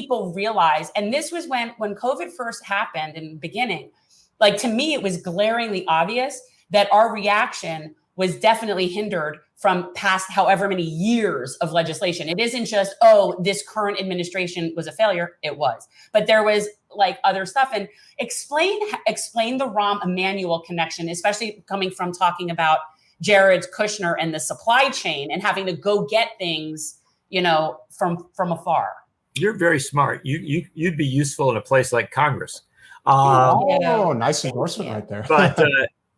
people realize, and this was when COVID first happened in the beginning, like to me, it was glaringly obvious that our reaction was definitely hindered from past however many years of legislation. It isn't just, oh, this current administration was a failure. It was, but there was like other stuff. And explain the Rham Emmanuel connection, especially coming from talking about Jared Kushner and the supply chain and having to go get things, from afar. You're very smart. You'd be useful in a place like Congress. Nice endorsement right there. But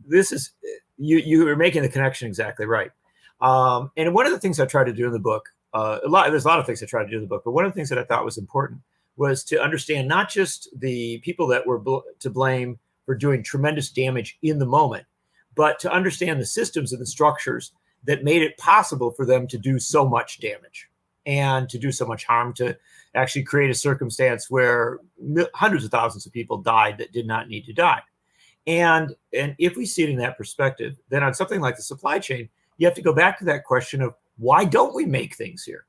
this is you were making the connection exactly right. And one of the things I tried to do in the book, there's a lot of things I tried to do in the book, but one of the things that I thought was important was to understand not just the people that were to blame for doing tremendous damage in the moment, but to understand the systems and the structures that made it possible for them to do so much damage and to do so much harm, to actually create a circumstance where hundreds of thousands of people died that did not need to die. And if we see it in that perspective, then on something like the supply chain, you have to go back to that question of why don't we make things here?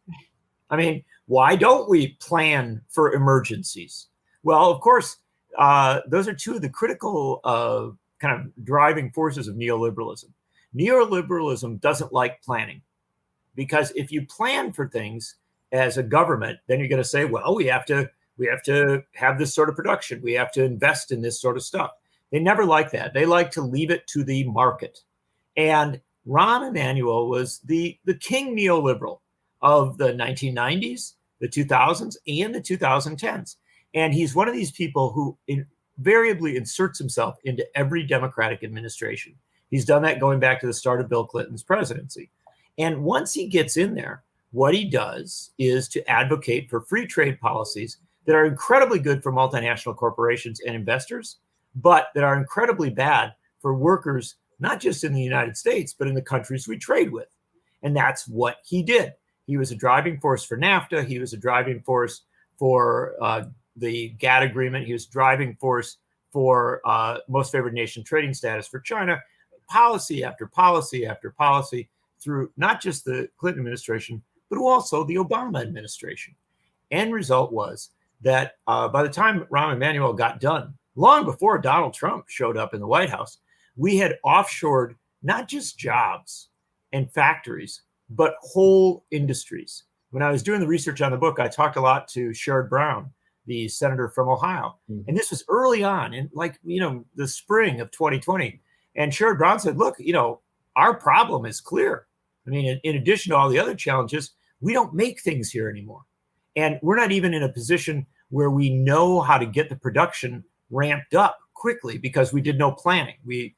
I mean, why don't we plan for emergencies? Well, of course, those are two of the critical kind of driving forces of neoliberalism. Neoliberalism doesn't like planning, because if you plan for things as a government, then you're going to say, well, we have to have this sort of production. We have to invest in this sort of stuff. They never like that. They like to leave it to the market. And Rham Emmanuel was the king neoliberal of the 1990s, the 2000s, and the 2010s. And he's one of these people who invariably inserts himself into every Democratic administration. He's done that going back to the start of Bill Clinton's presidency. And once he gets in there, what he does is to advocate for free trade policies that are incredibly good for multinational corporations and investors, but that are incredibly bad for workers, not just in the United States, but in the countries we trade with. And that's what he did. He was a driving force for NAFTA. He was a driving force for the GATT agreement. He was driving force for most favored nation trading status for China, policy after policy after policy through not just the Clinton administration, but also the Obama administration. End result was that by the time Rham Emmanuel got done, long before Donald Trump showed up in the White House, we had offshored not just jobs and factories, but whole industries. When I was doing the research on the book, I talked a lot to Sherrod Brown, the senator from Ohio. Mm-hmm. And this was early on in the spring of 2020. And Sherrod Brown said, look, our problem is clear. I mean, in addition to all the other challenges, we don't make things here anymore. And we're not even in a position where we know how to get the production ramped up quickly because we did no planning. We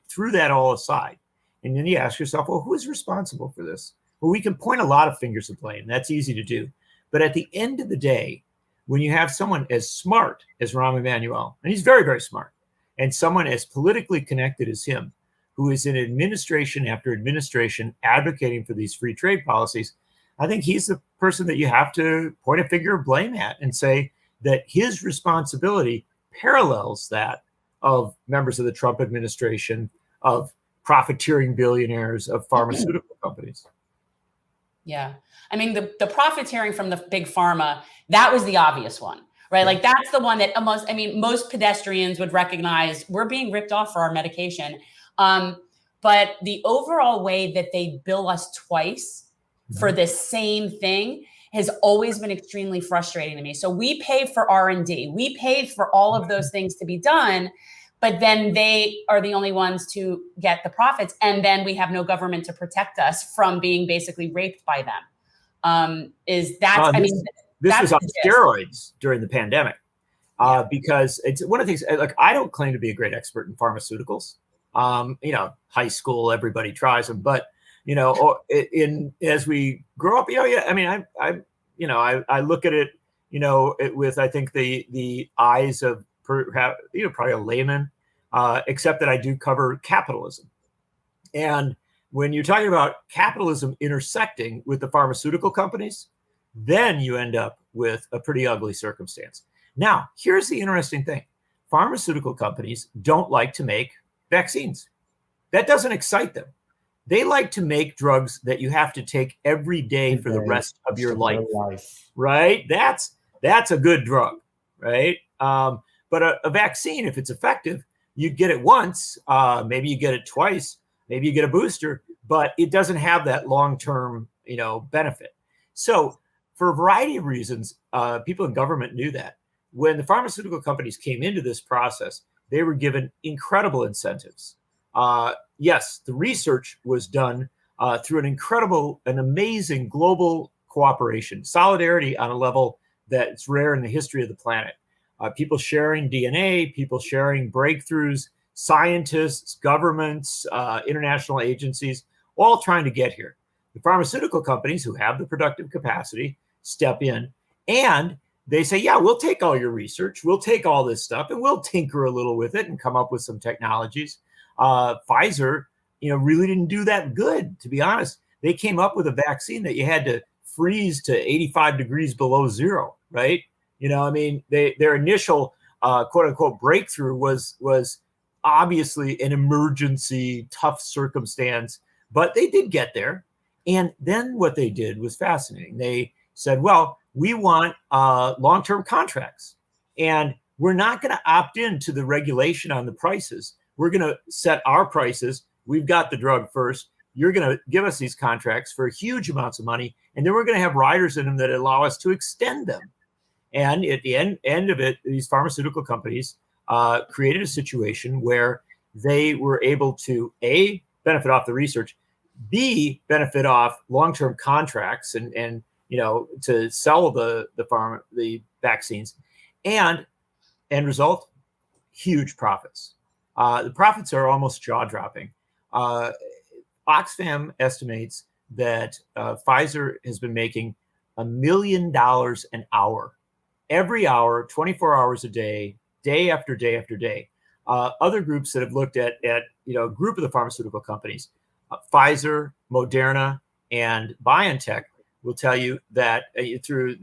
threw that all aside. And then you ask yourself, well, who's responsible for this? Well, we can point a lot of fingers of blame. That's easy to do. But at the end of the day, when you have someone as smart as Rham Emmanuel, and he's very, very smart, and someone as politically connected as him, who is in administration after administration advocating for these free trade policies, I think he's the person that you have to point a finger of blame at and say that his responsibility parallels that of members of the Trump administration, of profiteering billionaires, of pharmaceutical companies. Yeah. I mean, the profiteering from the big pharma, that was the obvious one, right? Like that's the one that most pedestrians would recognize we're being ripped off for our medication. But the overall way that they bill us twice for the same thing has always been extremely frustrating to me. So we pay for R&D, we paid for all of those things to be done, but then they are the only ones to get the profits. And then we have no government to protect us from being basically raped by them. This was on steroids during the pandemic because it's one of the things, like, I don't claim to be a great expert in pharmaceuticals. High school, everybody tries them, but as we grow up, I look at it, with, I think the eyes of perhaps, probably a layman, except that I do cover capitalism. And when you're talking about capitalism intersecting with the pharmaceutical companies, then you end up with a pretty ugly circumstance. Now, here's the interesting thing. Pharmaceutical companies don't like to make vaccines. That doesn't excite them. They like to make drugs that you have to take every day for the rest of your life. Right? That's That's a good drug, right? But a vaccine, if it's effective, you get it once, maybe you get it twice, maybe you get a booster, but it doesn't have that long-term, benefit. So for a variety of reasons, people in government knew that. When the pharmaceutical companies came into this process, they were given incredible incentives. Yes, the research was done through an amazing global cooperation, solidarity on a level that's rare in the history of the planet. People sharing DNA, people sharing breakthroughs, scientists, governments, international agencies, all trying to get here. The pharmaceutical companies who have the productive capacity step in and they say, yeah, we'll take all your research, we'll take all this stuff and we'll tinker a little with it and come up with some technologies. Pfizer, really didn't do that good, to be honest. They came up with a vaccine that you had to freeze to 85 degrees below zero, right? Their initial quote unquote breakthrough was obviously an emergency, tough circumstance, but they did get there. And then what they did was fascinating. They said, well, we want long-term contracts, and we're not going to opt into the regulation on the prices. We're going to set our prices. We've got the drug first. You're going to give us these contracts for huge amounts of money, and then we're going to have riders in them that allow us to extend them. And at the end of it, these pharmaceutical companies created a situation where they were able to A, benefit off the research, B, benefit off long-term contracts and to sell the vaccines, and end result, huge profits. The profits are almost jaw-dropping. Oxfam estimates that Pfizer has been making $1 million an hour, every hour, 24 hours a day, day after day after day. Other groups that have looked at a group of the pharmaceutical companies, Pfizer, Moderna, and BioNTech, will tell you that through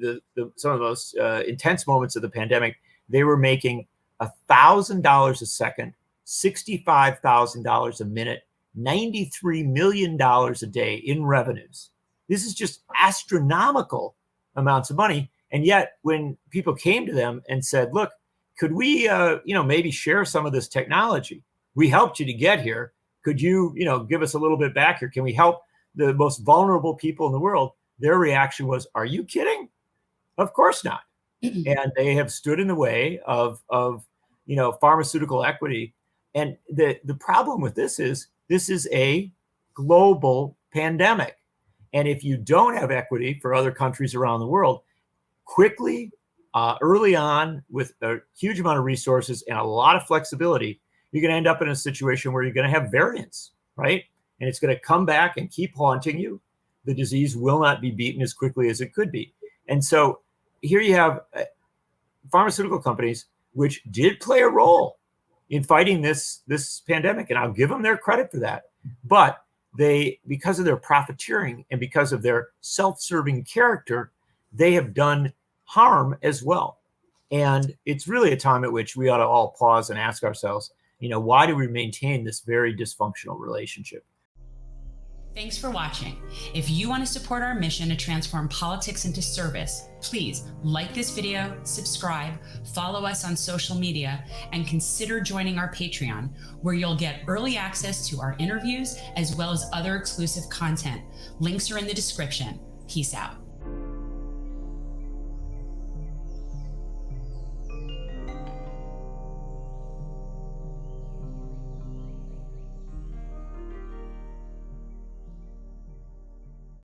some of the most intense moments of the pandemic, they were making $1,000 a second, $65,000 a minute, $93 million a day in revenues. This is just astronomical amounts of money. And yet when people came to them and said, look, could we, maybe share some of this technology? We helped you to get here. Could you, give us a little bit back here? Can we help the most vulnerable people in the world? Their reaction was, are you kidding? Of course not. And they have stood in the way of pharmaceutical equity. And the problem with this is a global pandemic. And if you don't have equity for other countries around the world, quickly, early on, with a huge amount of resources and a lot of flexibility, you're going to end up in a situation where you're going to have variants, right? And it's going to come back and keep haunting you. The disease will not be beaten as quickly as it could be. And so here you have pharmaceutical companies, which did play a role in fighting this pandemic. And I'll give them their credit for that. But they, because of their profiteering and because of their self-serving character, they have done harm as well. And it's really a time at which we ought to all pause and ask ourselves, why do we maintain this very dysfunctional relationship? Thanks for watching. If you want to support our mission to transform politics into service, please like this video, subscribe, follow us on social media, and consider joining our Patreon, where you'll get early access to our interviews as well as other exclusive content. Links are in the description. Peace out.